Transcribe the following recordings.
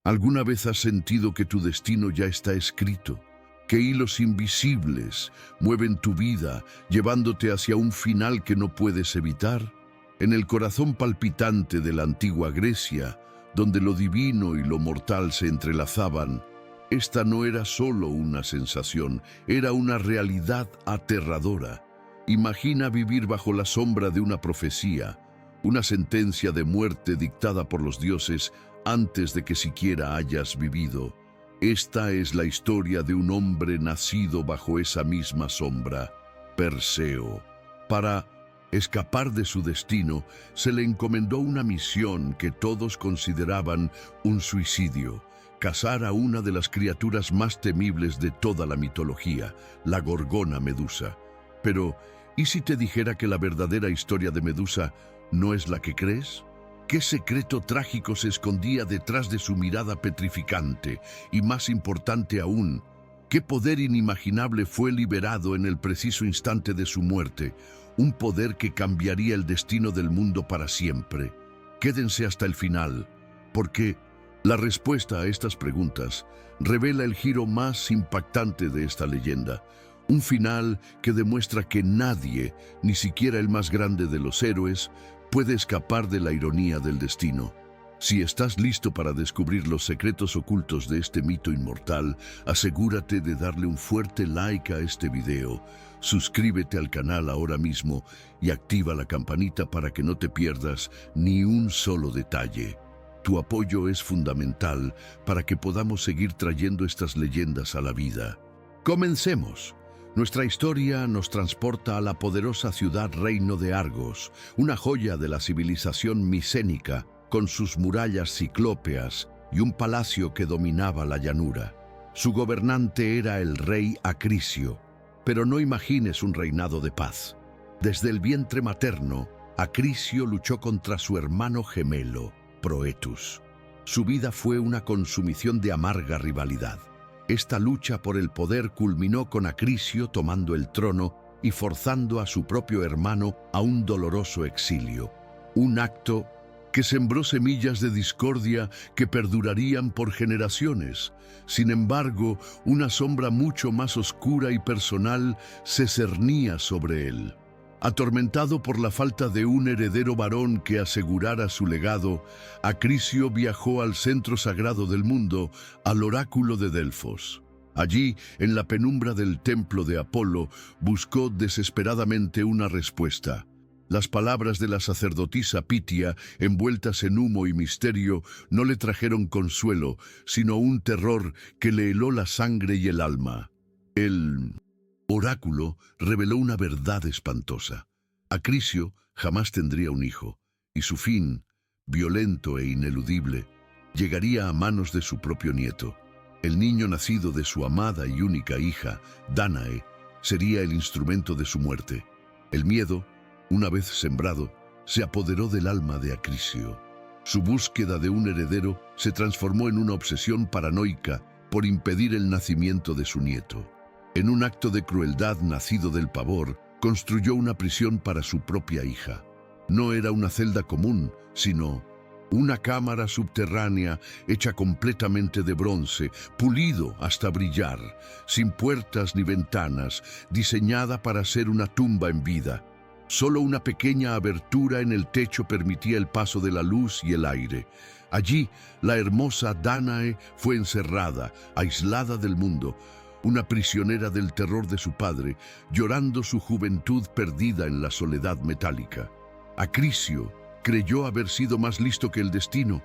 ¿Alguna vez has sentido que tu destino ya está escrito? ¿Que hilos invisibles mueven tu vida, llevándote hacia un final que no puedes evitar? En el corazón palpitante de la antigua Grecia, donde lo divino y lo mortal se entrelazaban, esta no era solo una sensación, era una realidad aterradora. Imagina vivir bajo la sombra de una profecía, una sentencia de muerte dictada por los dioses antes de que siquiera hayas vivido. Esta es la historia de un hombre nacido bajo esa misma sombra, Perseo. Para escapar de su destino, se le encomendó una misión que todos consideraban un suicidio: cazar a una de las criaturas más temibles de toda la mitología, la Gorgona Medusa. Pero, ¿y si te dijera que la verdadera historia de Medusa no es la que crees? ¿Qué secreto trágico se escondía detrás de su mirada petrificante? Y más importante aún, ¿qué poder inimaginable fue liberado en el preciso instante de su muerte? Un poder que cambiaría el destino del mundo para siempre. Quédense hasta el final, porque la respuesta a estas preguntas revela el giro más impactante de esta leyenda. Un final que demuestra que nadie, ni siquiera el más grande de los héroes, puede escapar de la ironía del destino. Si estás listo para descubrir los secretos ocultos de este mito inmortal, asegúrate de darle un fuerte like a este video, suscríbete al canal ahora mismo y activa la campanita para que no te pierdas ni un solo detalle. Tu apoyo es fundamental para que podamos seguir trayendo estas leyendas a la vida. ¡Comencemos! Nuestra historia nos transporta a la poderosa ciudad Reino de Argos, una joya de la civilización micénica, con sus murallas ciclópeas y un palacio que dominaba la llanura. Su gobernante era el rey Acrisio, pero no imagines un reinado de paz. Desde el vientre materno, Acrisio luchó contra su hermano gemelo, Proetus. Su vida fue una consumición de amarga rivalidad. Esta lucha por el poder culminó con Acrisio tomando el trono y forzando a su propio hermano a un doloroso exilio. Un acto que sembró semillas de discordia que perdurarían por generaciones. Sin embargo, una sombra mucho más oscura y personal se cernía sobre él. Atormentado por la falta de un heredero varón que asegurara su legado, Acrisio viajó al centro sagrado del mundo, al oráculo de Delfos. Allí, en la penumbra del templo de Apolo, buscó desesperadamente una respuesta. Las palabras de la sacerdotisa Pitia, envueltas en humo y misterio, no le trajeron consuelo, sino un terror que le heló la sangre y el alma. El oráculo reveló una verdad espantosa. Acrisio jamás tendría un hijo, y su fin, violento e ineludible, llegaría a manos de su propio nieto. El niño nacido de su amada y única hija, Dánae, sería el instrumento de su muerte. El miedo, una vez sembrado, se apoderó del alma de Acrisio. Su búsqueda de un heredero se transformó en una obsesión paranoica por impedir el nacimiento de su nieto. En un acto de crueldad nacido del pavor, construyó una prisión para su propia hija. No era una celda común, sino una cámara subterránea hecha completamente de bronce, pulido hasta brillar, sin puertas ni ventanas, diseñada para ser una tumba en vida. Solo una pequeña abertura en el techo permitía el paso de la luz y el aire. Allí, la hermosa Dánae fue encerrada, aislada del mundo, una prisionera del terror de su padre, llorando su juventud perdida en la soledad metálica. Acrisio creyó haber sido más listo que el destino,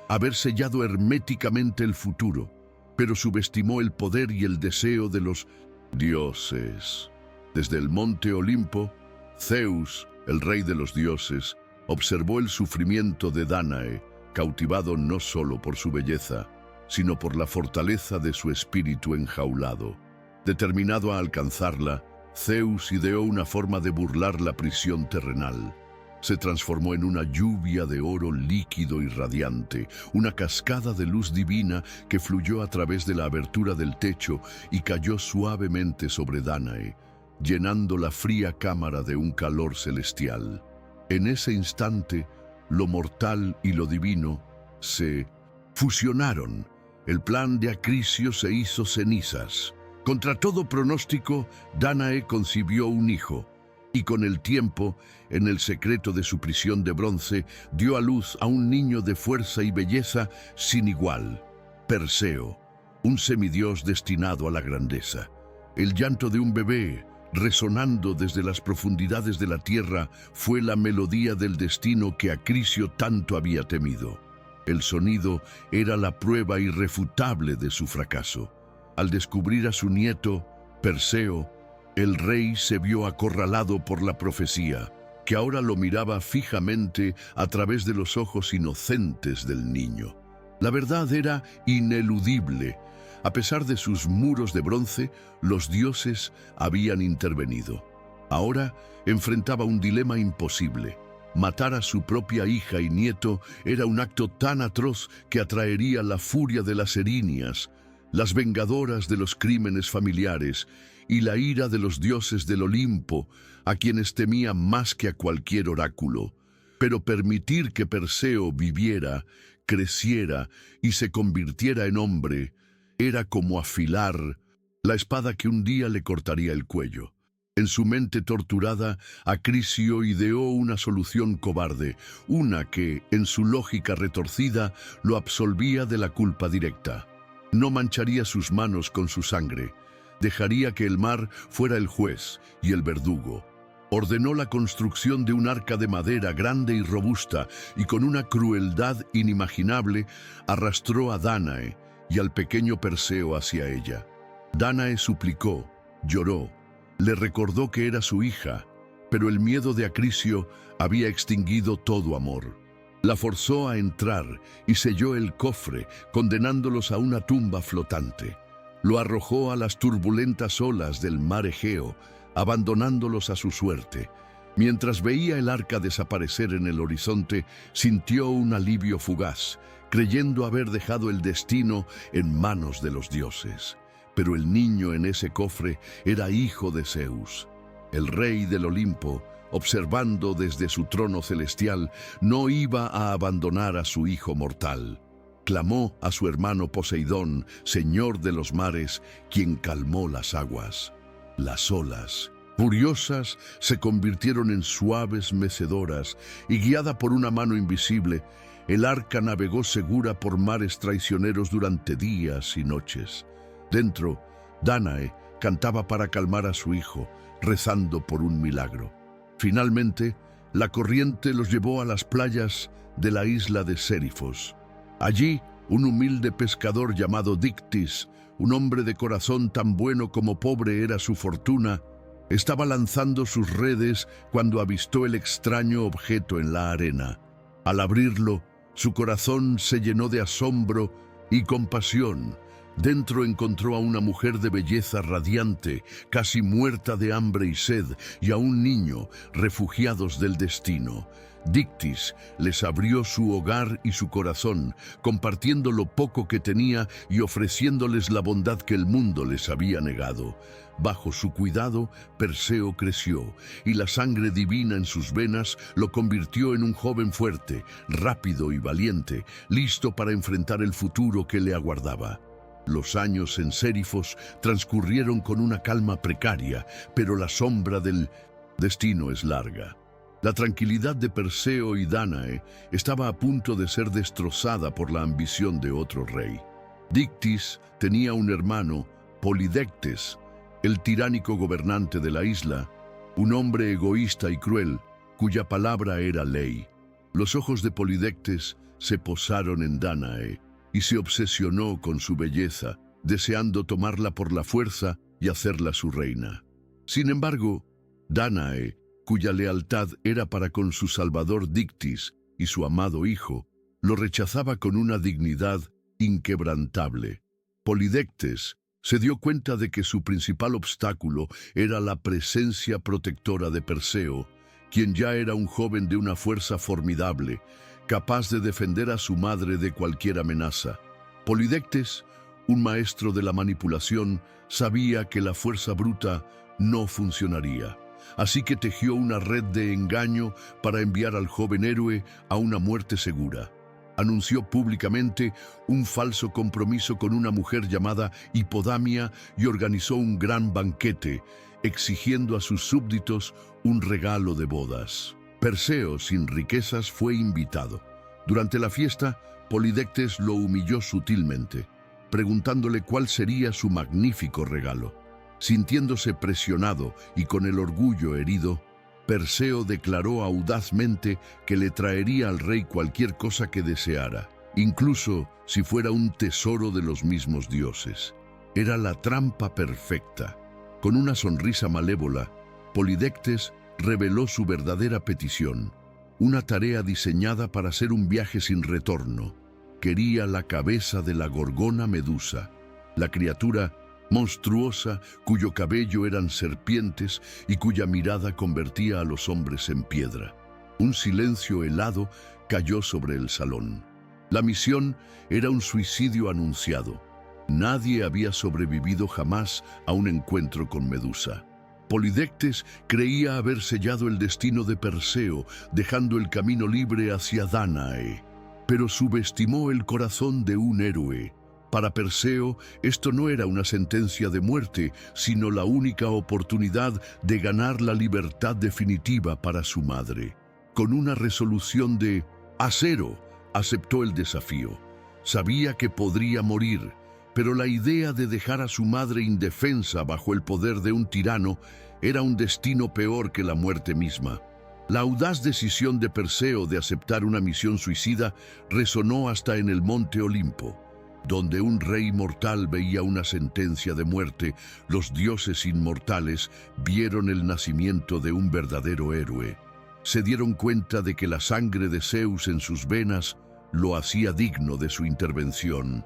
haber sellado herméticamente el futuro, pero subestimó el poder y el deseo de los dioses. Desde el monte Olimpo, Zeus, el rey de los dioses, observó el sufrimiento de Dánae, cautivado no solo por su belleza, sino por la fortaleza de su espíritu enjaulado. Determinado a alcanzarla, Zeus ideó una forma de burlar la prisión terrenal. Se transformó en una lluvia de oro líquido y radiante, una cascada de luz divina que fluyó a través de la abertura del techo y cayó suavemente sobre Dánae, llenando la fría cámara de un calor celestial. En ese instante, lo mortal y lo divino se fusionaron, el plan de Acrisio se hizo cenizas. Contra todo pronóstico, Dánae concibió un hijo, y con el tiempo, en el secreto de su prisión de bronce, dio a luz a un niño de fuerza y belleza sin igual, Perseo, un semidios destinado a la grandeza. El llanto de un bebé, resonando desde las profundidades de la tierra, fue la melodía del destino que Acrisio tanto había temido. El sonido era la prueba irrefutable de su fracaso. Al descubrir a su nieto, Perseo, el rey se vio acorralado por la profecía, que ahora lo miraba fijamente a través de los ojos inocentes del niño. La verdad era ineludible. A pesar de sus muros de bronce, los dioses habían intervenido. Ahora enfrentaba un dilema imposible. Matar a su propia hija y nieto era un acto tan atroz que atraería la furia de las erinias, las vengadoras de los crímenes familiares y la ira de los dioses del Olimpo, a quienes temía más que a cualquier oráculo. Pero permitir que Perseo viviera, creciera y se convirtiera en hombre era como afilar la espada que un día le cortaría el cuello. En su mente torturada, Acrisio ideó una solución cobarde, una que, en su lógica retorcida, lo absolvía de la culpa directa. No mancharía sus manos con su sangre. Dejaría que el mar fuera el juez y el verdugo. Ordenó la construcción de un arca de madera grande y robusta, y con una crueldad inimaginable arrastró a Dánae y al pequeño Perseo hacia ella. Dánae suplicó, lloró, le recordó que era su hija, pero el miedo de Acrisio había extinguido todo amor. La forzó a entrar y selló el cofre, condenándolos a una tumba flotante. Lo arrojó a las turbulentas olas del mar Egeo, abandonándolos a su suerte. Mientras veía el arca desaparecer en el horizonte, sintió un alivio fugaz, creyendo haber dejado el destino en manos de los dioses. Pero el niño en ese cofre era hijo de Zeus. El rey del Olimpo, observando desde su trono celestial, no iba a abandonar a su hijo mortal. Clamó a su hermano Poseidón, señor de los mares, quien calmó las aguas. Las olas, furiosas, se convirtieron en suaves mecedoras, y guiada por una mano invisible, el arca navegó segura por mares traicioneros durante días y noches. Dentro, Dánae cantaba para calmar a su hijo, rezando por un milagro. Finalmente, la corriente los llevó a las playas de la isla de Sérifos. Allí, un humilde pescador llamado Dictis, un hombre de corazón tan bueno como pobre era su fortuna, estaba lanzando sus redes cuando avistó el extraño objeto en la arena. Al abrirlo, su corazón se llenó de asombro y compasión. Dentro encontró a una mujer de belleza radiante, casi muerta de hambre y sed, y a un niño, refugiados del destino. Dictis les abrió su hogar y su corazón, compartiendo lo poco que tenía y ofreciéndoles la bondad que el mundo les había negado. Bajo su cuidado, Perseo creció, y la sangre divina en sus venas lo convirtió en un joven fuerte, rápido y valiente, listo para enfrentar el futuro que le aguardaba. Los años en Sérifos transcurrieron con una calma precaria, pero la sombra del destino es larga. La tranquilidad de Perseo y Dánae estaba a punto de ser destrozada por la ambición de otro rey. Dictis tenía un hermano, Polidectes, el tiránico gobernante de la isla, un hombre egoísta y cruel, cuya palabra era ley. Los ojos de Polidectes se posaron en Dánae y se obsesionó con su belleza, deseando tomarla por la fuerza y hacerla su reina. Sin embargo, Dánae, cuya lealtad era para con su salvador Dictis y su amado hijo, lo rechazaba con una dignidad inquebrantable. Polidectes se dio cuenta de que su principal obstáculo era la presencia protectora de Perseo, quien ya era un joven de una fuerza formidable, capaz de defender a su madre de cualquier amenaza. Polidectes, un maestro de la manipulación, sabía que la fuerza bruta no funcionaría. Así que tejió una red de engaño para enviar al joven héroe a una muerte segura. Anunció públicamente un falso compromiso con una mujer llamada Hipodamia y organizó un gran banquete, exigiendo a sus súbditos un regalo de bodas. Perseo, sin riquezas, fue invitado. Durante la fiesta, Polidectes lo humilló sutilmente, preguntándole cuál sería su magnífico regalo. Sintiéndose presionado y con el orgullo herido, Perseo declaró audazmente que le traería al rey cualquier cosa que deseara, incluso si fuera un tesoro de los mismos dioses. Era la trampa perfecta. Con una sonrisa malévola, Polidectes reveló su verdadera petición, una tarea diseñada para hacer un viaje sin retorno. Quería la cabeza de la gorgona Medusa, la criatura monstruosa cuyo cabello eran serpientes y cuya mirada convertía a los hombres en piedra. Un silencio helado cayó sobre el salón. La misión era un suicidio anunciado. Nadie había sobrevivido jamás a un encuentro con Medusa. Polidectes creía haber sellado el destino de Perseo, dejando el camino libre hacia Dánae, pero subestimó el corazón de un héroe. Para Perseo, esto no era una sentencia de muerte, sino la única oportunidad de ganar la libertad definitiva para su madre. Con una resolución de acero, aceptó el desafío. Sabía que podría morir, pero la idea de dejar a su madre indefensa bajo el poder de un tirano era un destino peor que la muerte misma. La audaz decisión de Perseo de aceptar una misión suicida resonó hasta en el monte Olimpo. Donde un rey mortal veía una sentencia de muerte, los dioses inmortales vieron el nacimiento de un verdadero héroe. Se dieron cuenta de que la sangre de Zeus en sus venas lo hacía digno de su intervención.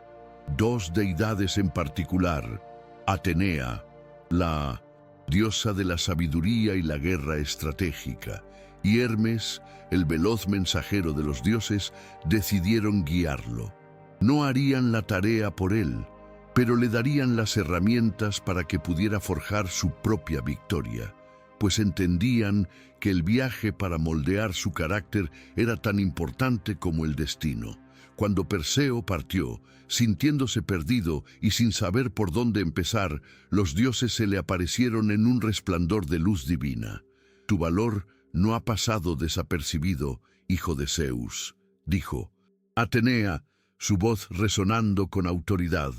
Dos deidades en particular, Atenea, la diosa de la sabiduría y la guerra estratégica, y Hermes, el veloz mensajero de los dioses, decidieron guiarlo. No harían la tarea por él, pero le darían las herramientas para que pudiera forjar su propia victoria, pues entendían que el viaje para moldear su carácter era tan importante como el destino. Cuando Perseo partió, sintiéndose perdido y sin saber por dónde empezar, los dioses se le aparecieron en un resplandor de luz divina. «Tu valor no ha pasado desapercibido, hijo de Zeus», dijo. Atenea, su voz resonando con autoridad.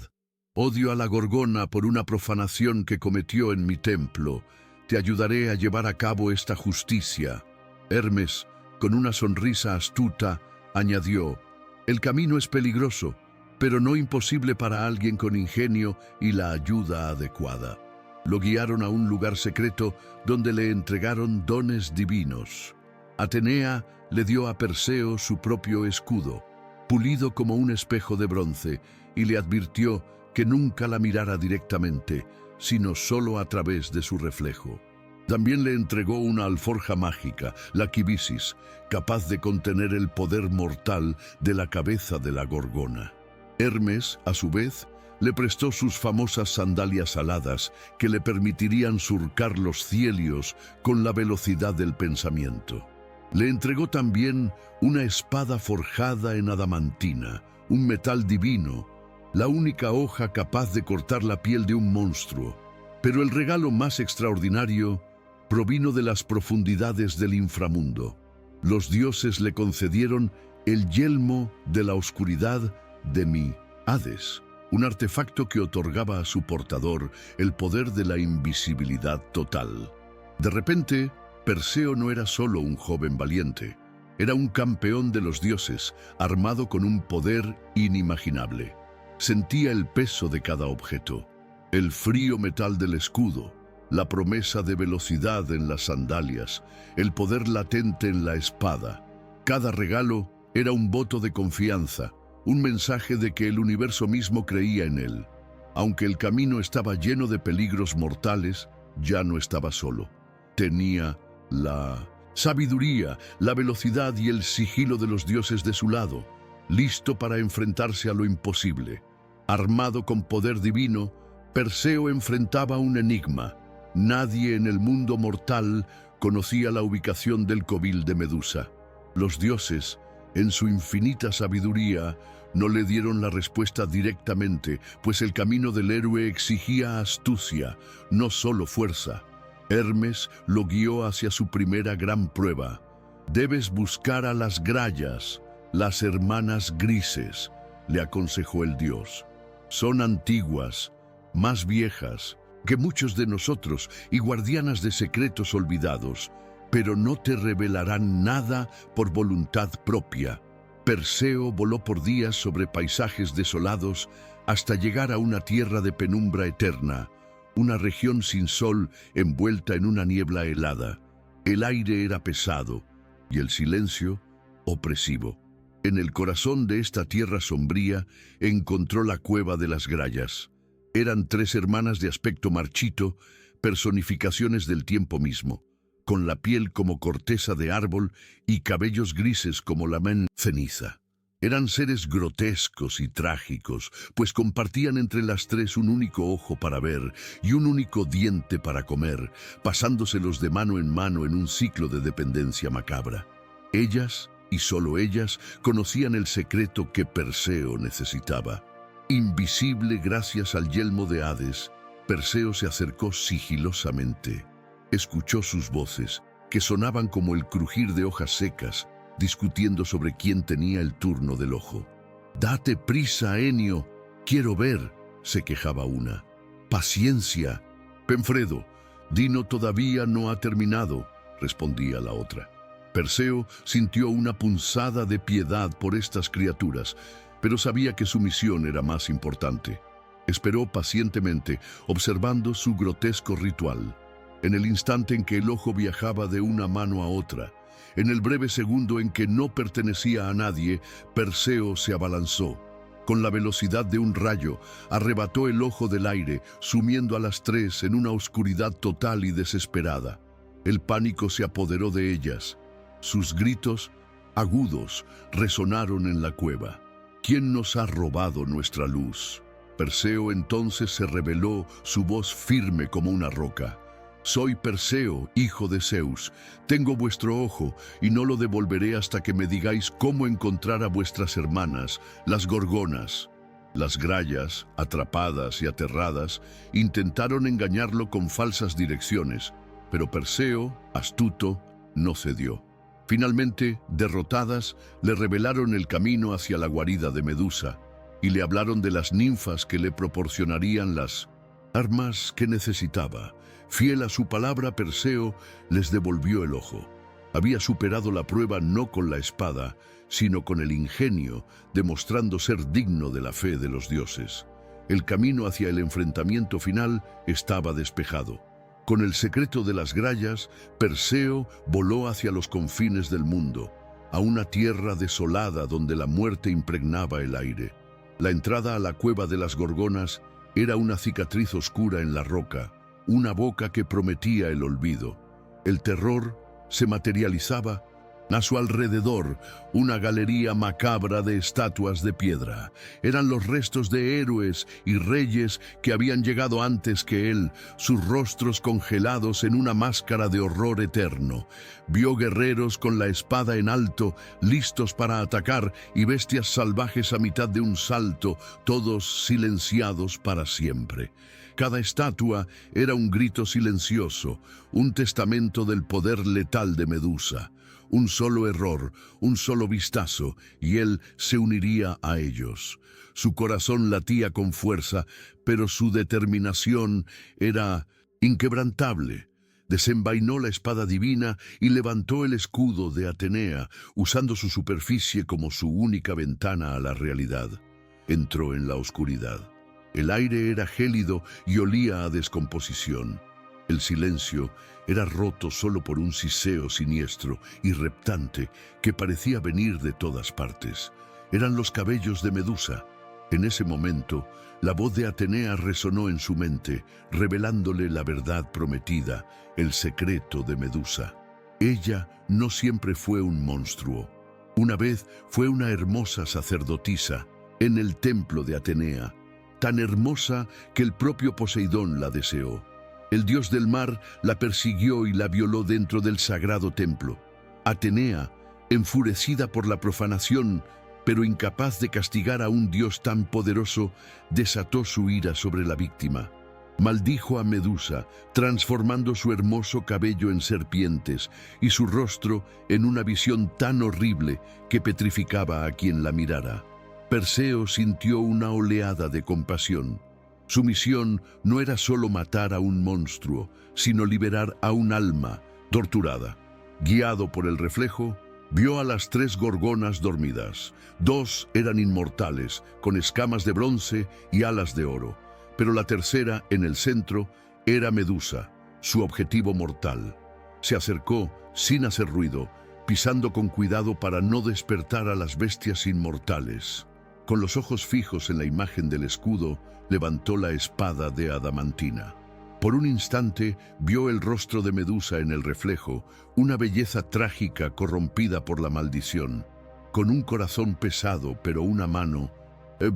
«Odio a la gorgona por una profanación que cometió en mi templo. Te ayudaré a llevar a cabo esta justicia». Hermes, con una sonrisa astuta, añadió: «El camino es peligroso, pero no imposible para alguien con ingenio y la ayuda adecuada». Lo guiaron a un lugar secreto donde le entregaron dones divinos. Atenea le dio a Perseo su propio escudo, pulido como un espejo de bronce, y le advirtió que nunca la mirara directamente, sino solo a través de su reflejo. También le entregó una alforja mágica, la quibisis, capaz de contener el poder mortal de la cabeza de la gorgona. Hermes, a su vez, le prestó sus famosas sandalias aladas que le permitirían surcar los cielos con la velocidad del pensamiento. Le entregó también una espada forjada en adamantina, un metal divino, la única hoja capaz de cortar la piel de un monstruo. Pero el regalo más extraordinario provino de las profundidades del inframundo. Los dioses le concedieron el yelmo de la oscuridad de mi Hades, un artefacto que otorgaba a su portador el poder de la invisibilidad total. De repente, Perseo no era solo un joven valiente, era un campeón de los dioses, armado con un poder inimaginable. Sentía el peso de cada objeto, el frío metal del escudo, la promesa de velocidad en las sandalias, el poder latente en la espada. Cada regalo era un voto de confianza, un mensaje de que el universo mismo creía en él. Aunque el camino estaba lleno de peligros mortales, ya no estaba solo. Tenía la sabiduría, la velocidad y el sigilo de los dioses de su lado, listo para enfrentarse a lo imposible. Armado con poder divino, Perseo enfrentaba un enigma. Nadie en el mundo mortal conocía la ubicación del covil de Medusa. Los dioses, En su infinita sabiduría, no le dieron la respuesta directamente, pues el camino del héroe exigía astucia, no solo fuerza. Hermes lo guió hacia su primera gran prueba. «Debes buscar a las grayas, las hermanas grises», le aconsejó el dios. «Son antiguas, más viejas que muchos de nosotros y guardianas de secretos olvidados, pero no te revelarán nada por voluntad propia». Perseo voló por días sobre paisajes desolados hasta llegar a una tierra de penumbra eterna, una región sin sol envuelta en una niebla helada. El aire era pesado y el silencio opresivo. En el corazón de esta tierra sombría encontró la cueva de las grayas. Eran 3 hermanas de aspecto marchito, personificaciones del tiempo mismo, con la piel como corteza de árbol y cabellos grises como la ceniza. Eran seres grotescos y trágicos, pues compartían entre las 3 un único ojo para ver y un único diente para comer, pasándoselos de mano en un ciclo de dependencia macabra. Ellas, y solo ellas, conocían el secreto que Perseo necesitaba. Invisible gracias al yelmo de Hades, Perseo se acercó sigilosamente. Escuchó sus voces, que sonaban como el crujir de hojas secas, discutiendo sobre quién tenía el turno del ojo. «Date prisa, Enio, quiero ver», se quejaba una. «Paciencia, Penfredo, Dino todavía no ha terminado», respondía la otra. Perseo sintió una punzada de piedad por estas criaturas, pero sabía que su misión era más importante. Esperó pacientemente, observando su grotesco ritual. En el instante en que el ojo viajaba de una mano a otra, en el breve segundo en que no pertenecía a nadie, Perseo se abalanzó. Con la velocidad de un rayo, arrebató el ojo del aire, sumiendo a las 3 en una oscuridad total y desesperada. El pánico se apoderó de ellas. Sus gritos, agudos, resonaron en la cueva. «¿Quién nos ha robado nuestra luz?». Perseo entonces se reveló, su voz firme como una roca. «Soy Perseo, hijo de Zeus. Tengo vuestro ojo y no lo devolveré hasta que me digáis cómo encontrar a vuestras hermanas, las gorgonas». Las grayas, atrapadas y aterradas, intentaron engañarlo con falsas direcciones, pero Perseo, astuto, no cedió. Finalmente, derrotadas, le revelaron el camino hacia la guarida de Medusa y le hablaron de las ninfas que le proporcionarían las armas que necesitaba. Fiel a su palabra, Perseo les devolvió el ojo. Había superado la prueba no con la espada, sino con el ingenio, demostrando ser digno de la fe de los dioses. El camino hacia el enfrentamiento final estaba despejado. Con el secreto de las grayas, Perseo voló hacia los confines del mundo, a una tierra desolada donde la muerte impregnaba el aire. La entrada a la cueva de las gorgonas era una cicatriz oscura en la roca, una boca que prometía el olvido. El terror se materializaba. A su alrededor, una galería macabra de estatuas de piedra. Eran los restos de héroes y reyes que habían llegado antes que él, sus rostros congelados en una máscara de horror eterno. Vio guerreros con la espada en alto, listos para atacar, y bestias salvajes a mitad de un salto, todos silenciados para siempre. Cada estatua era un grito silencioso, un testamento del poder letal de Medusa. Un solo error, un solo vistazo, y él se uniría a ellos. Su corazón latía con fuerza, pero su determinación era inquebrantable. Desenvainó la espada divina y levantó el escudo de Atenea, usando su superficie como su única ventana a la realidad. Entró en la oscuridad. El aire era gélido y olía a descomposición. El silencio era roto solo por un siseo siniestro y reptante que parecía venir de todas partes. Eran los cabellos de Medusa. En ese momento, la voz de Atenea resonó en su mente, revelándole la verdad prometida, el secreto de Medusa. Ella no siempre fue un monstruo. Una vez fue una hermosa sacerdotisa en el templo de Atenea, tan hermosa que el propio Poseidón la deseó. El dios del mar la persiguió y la violó dentro del sagrado templo. Atenea Enfurecida por la profanación, pero incapaz de castigar a un dios tan poderoso, desató su ira sobre la víctima. Maldijo a Medusa, transformando su hermoso cabello en serpientes y su rostro en una visión tan horrible que petrificaba a quien la mirara. Perseo sintió una oleada de compasión. Su misión no era solo matar a un monstruo, sino liberar a un alma torturada. Guiado por el reflejo, vio a las 3 gorgonas dormidas. 2 eran inmortales, con escamas de bronce y alas de oro, pero la tercera, en el centro, era Medusa, su objetivo mortal. Se acercó sin hacer ruido, pisando con cuidado para no despertar a las bestias inmortales. Con los ojos fijos en la imagen del escudo, levantó la espada de adamantina. Por un instante vio el rostro de Medusa en el reflejo, una belleza trágica corrompida por la maldición. Con un corazón pesado, pero una mano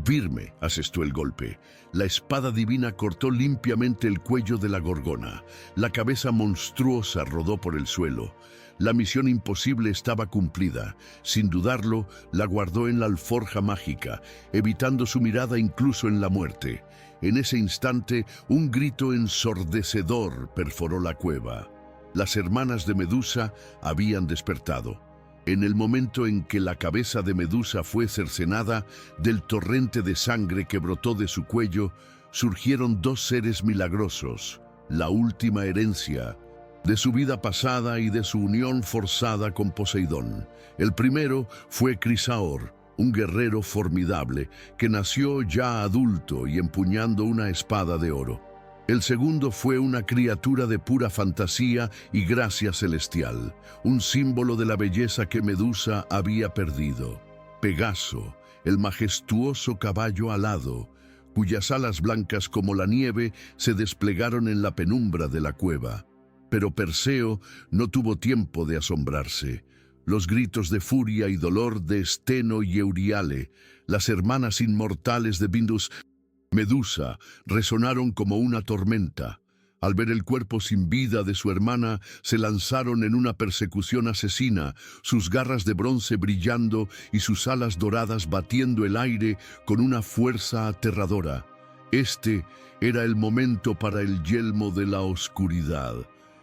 firme, asestó el golpe. La espada divina cortó limpiamente el cuello de la gorgona. La cabeza monstruosa rodó por el suelo. La misión imposible estaba cumplida. Sin dudarlo, la guardó en la alforja mágica, evitando su mirada incluso en la muerte. En ese instante, un grito ensordecedor perforó la cueva. Las hermanas de Medusa habían despertado. En el momento en que la cabeza de Medusa fue cercenada, del torrente de sangre que brotó de su cuello, surgieron 2 seres milagrosos, la última herencia de su vida pasada y de su unión forzada con Poseidón. El primero fue Crisaor, un guerrero formidable que nació ya adulto y empuñando una espada de oro. El segundo fue una criatura de pura fantasía y gracia celestial, un símbolo de la belleza que Medusa había perdido. Pegaso, el majestuoso caballo alado, cuyas alas blancas como la nieve se desplegaron en la penumbra de la cueva. Pero Perseo no tuvo tiempo de asombrarse. Los gritos de furia y dolor de Esteno y Euriale, las hermanas inmortales de Medusa, resonaron como una tormenta. Al ver el cuerpo sin vida de su hermana, se lanzaron en una persecución asesina, sus garras de bronce brillando y sus alas doradas batiendo el aire con una fuerza aterradora. Este era el momento para el yelmo de la oscuridad.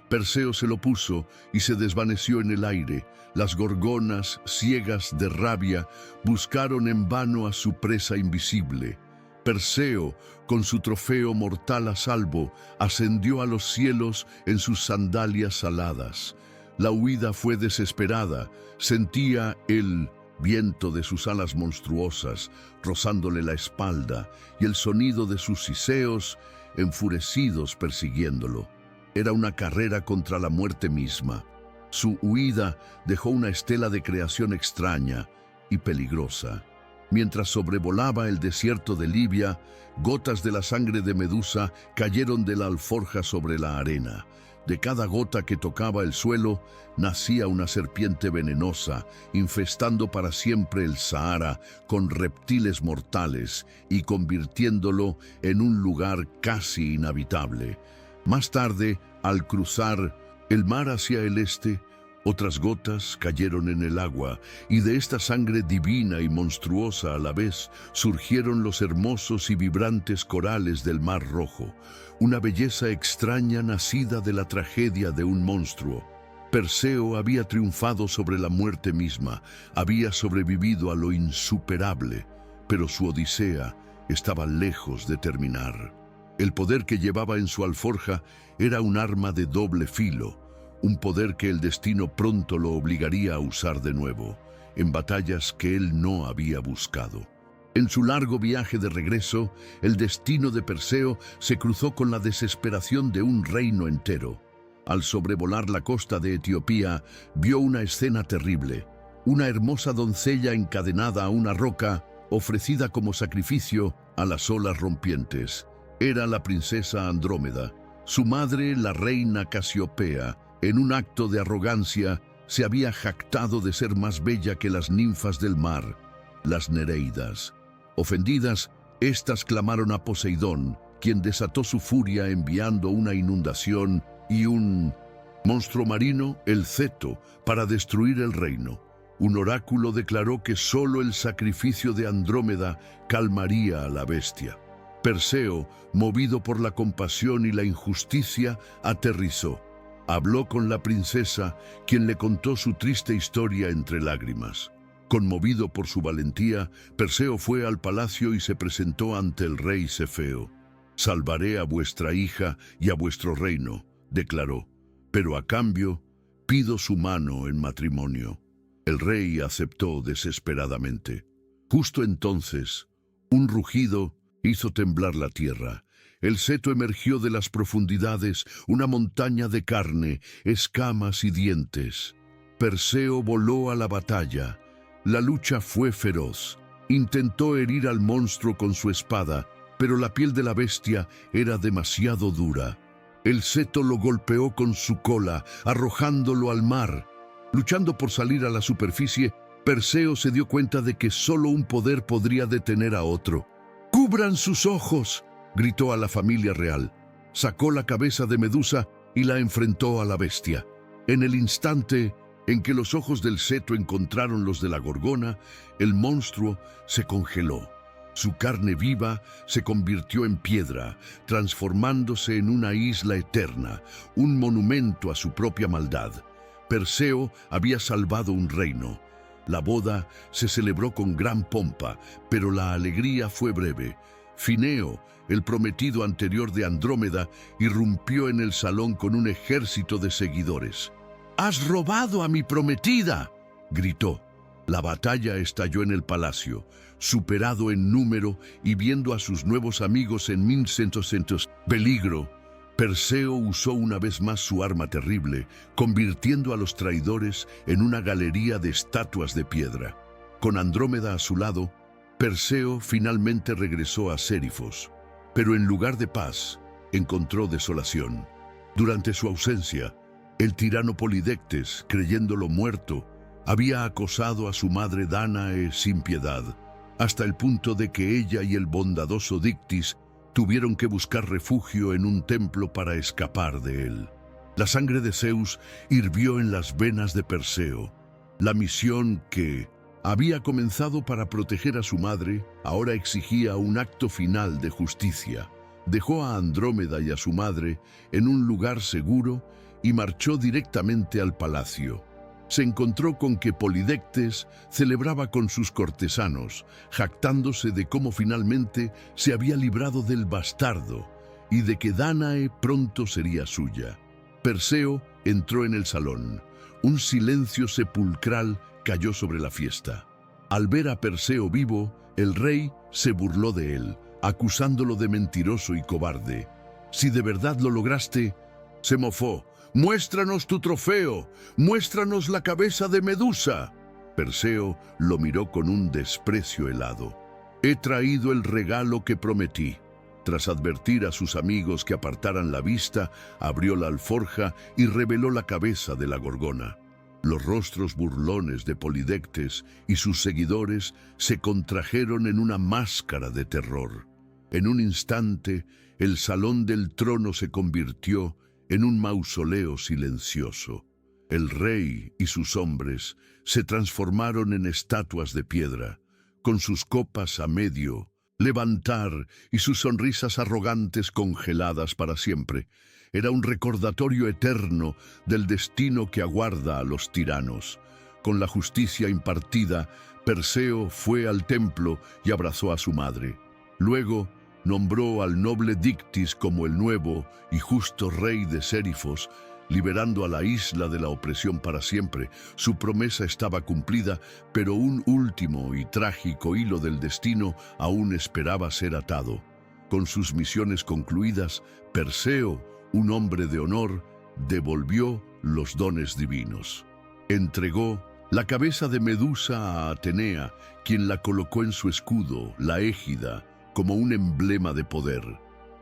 Perseo se lo puso y se desvaneció en el aire. Las gorgonas, ciegas de rabia, buscaron en vano a su presa invisible. Perseo, con su trofeo mortal a salvo, ascendió a los cielos en sus sandalias aladas. La huida fue desesperada, sentía el viento de sus alas monstruosas rozándole la espalda y el sonido de sus siseos enfurecidos persiguiéndolo. Era una carrera contra la muerte misma. Su huida dejó una estela de creación extraña y peligrosa. Mientras sobrevolaba el desierto de Libia, gotas de la sangre de Medusa cayeron de la alforja sobre la arena. De cada gota que tocaba el suelo, nacía una serpiente venenosa, infestando para siempre el Sahara con reptiles mortales y convirtiéndolo en un lugar casi inhabitable. Más tarde, al cruzar el mar hacia el este, otras gotas cayeron en el agua, y de esta sangre divina y monstruosa a la vez surgieron los hermosos y vibrantes corales del Mar Rojo, una belleza extraña nacida de la tragedia de un monstruo. Perseo había triunfado sobre la muerte misma, había sobrevivido a lo insuperable, pero su odisea estaba lejos de terminar. El poder que llevaba en su alforja era un arma de doble filo, un poder que el destino pronto lo obligaría a usar de nuevo, en batallas que él no había buscado. En su largo viaje de regreso, el destino de Perseo se cruzó con la desesperación de un reino entero. Al sobrevolar la costa de Etiopía, vio una escena terrible. Una hermosa doncella encadenada a una roca, ofrecida como sacrificio a las olas rompientes. Era la princesa Andrómeda. Su madre, la reina Casiopea, en un acto de arrogancia, se había jactado de ser más bella que las ninfas del mar, las Nereidas. Ofendidas, éstas clamaron a Poseidón, quien desató su furia enviando una inundación y un monstruo marino, el Ceto, para destruir el reino. Un oráculo declaró que solo el sacrificio de Andrómeda calmaría a la bestia. Perseo, movido por la compasión y la injusticia, aterrizó. Habló con la princesa, quien le contó su triste historia entre lágrimas. Conmovido por su valentía, Perseo fue al palacio y se presentó ante el rey Cefeo. «Salvaré a vuestra hija y a vuestro reino», declaró, «pero a cambio pido su mano en matrimonio». El rey aceptó desesperadamente. Justo entonces, un rugido hizo temblar la tierra. El seto emergió de las profundidades, una montaña de carne, escamas y dientes. Perseo voló a la batalla. La lucha fue feroz. Intentó herir al monstruo con su espada, pero la piel de la bestia era demasiado dura. El seto lo golpeó con su cola, arrojándolo al mar. Luchando por salir a la superficie, Perseo se dio cuenta de que solo un poder podría detener a otro. «¡Cubran sus ojos!», gritó a la familia real. Sacó la cabeza de Medusa y la enfrentó a la bestia. En el instante en que los ojos del seto encontraron los de la gorgona, el monstruo se congeló. Su carne viva se convirtió en piedra, transformándose en una isla eterna, un monumento a su propia maldad. Perseo había salvado un reino. La boda se celebró con gran pompa, pero la alegría fue breve. Fineo, el prometido anterior de Andrómeda, irrumpió en el salón con un ejército de seguidores. «¡Has robado a mi prometida!», gritó. La batalla estalló en el palacio. Superado en número y viendo a sus nuevos amigos en 1100 peligro, Perseo usó una vez más su arma terrible, convirtiendo a los traidores en una galería de estatuas de piedra. Con Andrómeda a su lado, Perseo finalmente regresó a Sérifos, pero en lugar de paz, encontró desolación. Durante su ausencia, el tirano Polidectes, creyéndolo muerto, había acosado a su madre Dánae sin piedad, hasta el punto de que ella y el bondadoso Dictis tuvieron que buscar refugio en un templo para escapar de él. La sangre de Zeus hirvió en las venas de Perseo. La misión que había comenzado para proteger a su madre ahora exigía un acto final de justicia. Dejó a Andrómeda y a su madre en un lugar seguro y marchó directamente al palacio. Se encontró con que Polidectes celebraba con sus cortesanos, jactándose de cómo finalmente se había librado del bastardo y de que Dánae pronto sería suya. Perseo entró en el salón. Un silencio sepulcral cayó sobre la fiesta. Al ver a Perseo vivo, el rey se burló de él, acusándolo de mentiroso y cobarde. «Si de verdad lo lograste», se mofó, «muéstranos tu trofeo, muéstranos la cabeza de Medusa». Perseo lo miró con un desprecio helado. «He traído el regalo que prometí». Tras advertir a sus amigos que apartaran la vista, abrió la alforja y reveló la cabeza de la gorgona. Los rostros burlones de Polidectes y sus seguidores se contrajeron en una máscara de terror. En un instante, el salón del trono se convirtió en un mausoleo silencioso. El rey y sus hombres se transformaron en estatuas de piedra, con sus copas a medio levantar y sus sonrisas arrogantes congeladas para siempre. Era un recordatorio eterno del destino que aguarda a los tiranos. Con la justicia impartida, Perseo fue al templo y abrazó a su madre. Luego, nombró al noble Dictis como el nuevo y justo rey de Sérifos, liberando a la isla de la opresión para siempre. Su promesa estaba cumplida, pero un último y trágico hilo del destino aún esperaba ser atado. Con sus misiones concluidas, Perseo, un hombre de honor, devolvió los dones divinos. Entregó la cabeza de Medusa a Atenea, quien la colocó en su escudo, la égida, como un emblema de poder.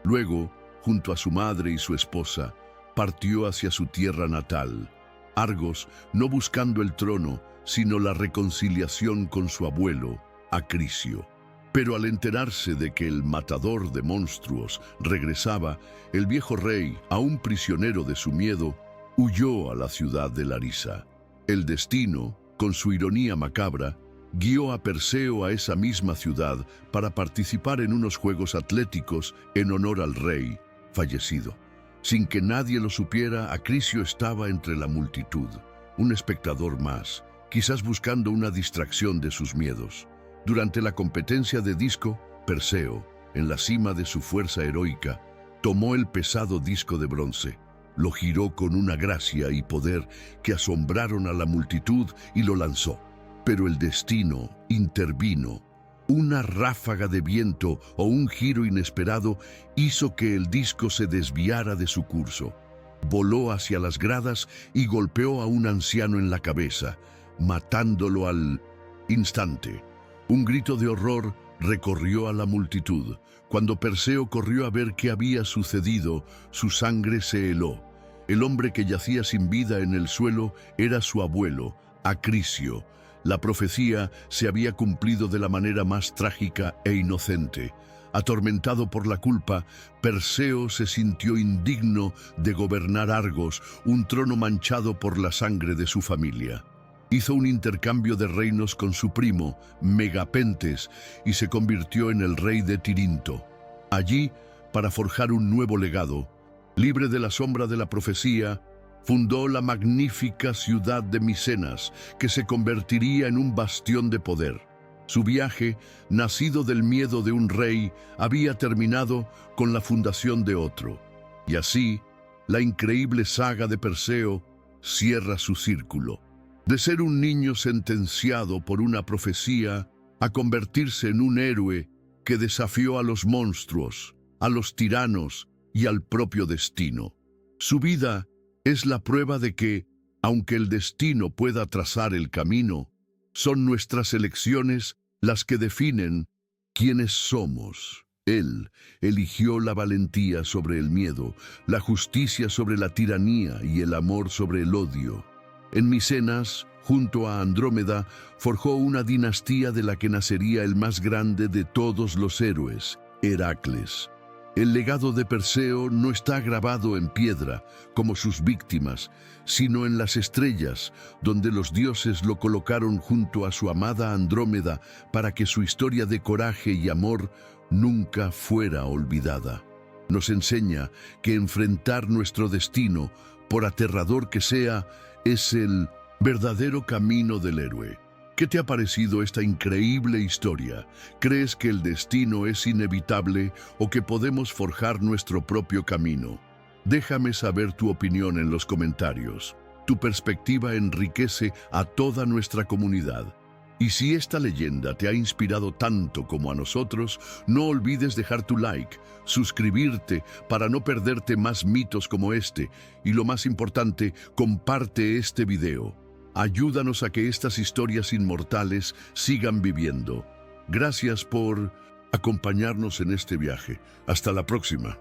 Luego, junto a su madre y su esposa, partió hacia su tierra natal, Argos, no buscando el trono, sino la reconciliación con su abuelo, Acrisio. Pero al enterarse de que el matador de monstruos regresaba, el viejo rey, aún prisionero de su miedo, huyó a la ciudad de Larisa. El destino, con su ironía macabra, guió a Perseo a esa misma ciudad para participar en unos juegos atléticos en honor al rey fallecido. Sin que nadie lo supiera, Acrisio estaba entre la multitud, un espectador más, quizás buscando una distracción de sus miedos. Durante la competencia de disco, Perseo, en la cima de su fuerza heroica, tomó el pesado disco de bronce, lo giró con una gracia y poder que asombraron a la multitud y lo lanzó. Pero el destino intervino. Una ráfaga de viento o un giro inesperado hizo que el disco se desviara de su curso. Voló hacia las gradas y golpeó a un anciano en la cabeza, matándolo al instante. Un grito de horror recorrió a la multitud. Cuando Perseo corrió a ver qué había sucedido, su sangre se heló. El hombre que yacía sin vida en el suelo era su abuelo, Acrisio. La profecía se había cumplido de la manera más trágica e inocente. Atormentado por la culpa, Perseo se sintió indigno de gobernar Argos, un trono manchado por la sangre de su familia. Hizo un intercambio de reinos con su primo, Megapentes, y se convirtió en el rey de Tirinto. Allí, para forjar un nuevo legado, libre de la sombra de la profecía, fundó la magnífica ciudad de Micenas, que se convertiría en un bastión de poder. Su viaje, nacido del miedo de un rey, había terminado con la fundación de otro. Y así, la increíble saga de Perseo cierra su círculo. De ser un niño sentenciado por una profecía a convertirse en un héroe que desafió a los monstruos, a los tiranos y al propio destino. Su vida es la prueba de que, aunque el destino pueda trazar el camino, son nuestras elecciones las que definen quiénes somos. Él eligió la valentía sobre el miedo, la justicia sobre la tiranía y el amor sobre el odio. En Micenas, junto a Andrómeda, forjó una dinastía de la que nacería el más grande de todos los héroes, Heracles. El legado de Perseo no está grabado en piedra, como sus víctimas, sino en las estrellas, donde los dioses lo colocaron junto a su amada Andrómeda para que su historia de coraje y amor nunca fuera olvidada. Nos enseña que enfrentar nuestro destino, por aterrador que sea, es el verdadero camino del héroe. ¿Qué te ha parecido esta increíble historia? ¿Crees que el destino es inevitable o que podemos forjar nuestro propio camino? Déjame saber tu opinión en los comentarios. Tu perspectiva enriquece a toda nuestra comunidad. Y si esta leyenda te ha inspirado tanto como a nosotros, no olvides dejar tu like, suscribirte para no perderte más mitos como este y, lo más importante, comparte este video. Ayúdanos a que estas historias inmortales sigan viviendo. Gracias por acompañarnos en este viaje. Hasta la próxima.